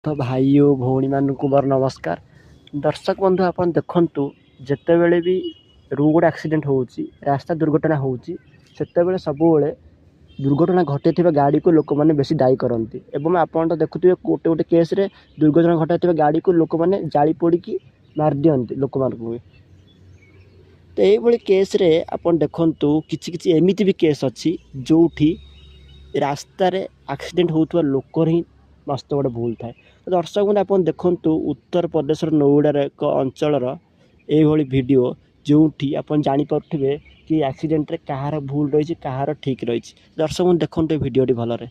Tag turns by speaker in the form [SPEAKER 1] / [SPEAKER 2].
[SPEAKER 1] समस्त भाई और भौणी मानक मोर नमस्कार। दर्शक बंधु आप देखु जितेबले भी रोड एक्सीडेंट हो रास्ता दुर्घटना होतेबले सबुबले दुर्घटना घटे गाड़ी को लोक मैंने बेसी दायी करती एवं आप तो देखुए गोटे गोटे केस रे दुर्घटना घटाई गाड़ी को लोक मैंने जाली पोड़ी मार दिखती लोक मानक। तो ये केस रे आप देखु कि एमती भी केस अच्छी जो रास्तार एक्सीडेंट होता लोकर ही मस्त गोटे भूल थाए। तो दर्शक बंधु आप देखु उत्तर प्रदेश नोएडार एक अंचल ये वीडियो जो आप जापे कि एक्सीडेंट रे कहार भूल रही कहार ठीक रही। दर्शक बंधु देखते वीडियो भलरे।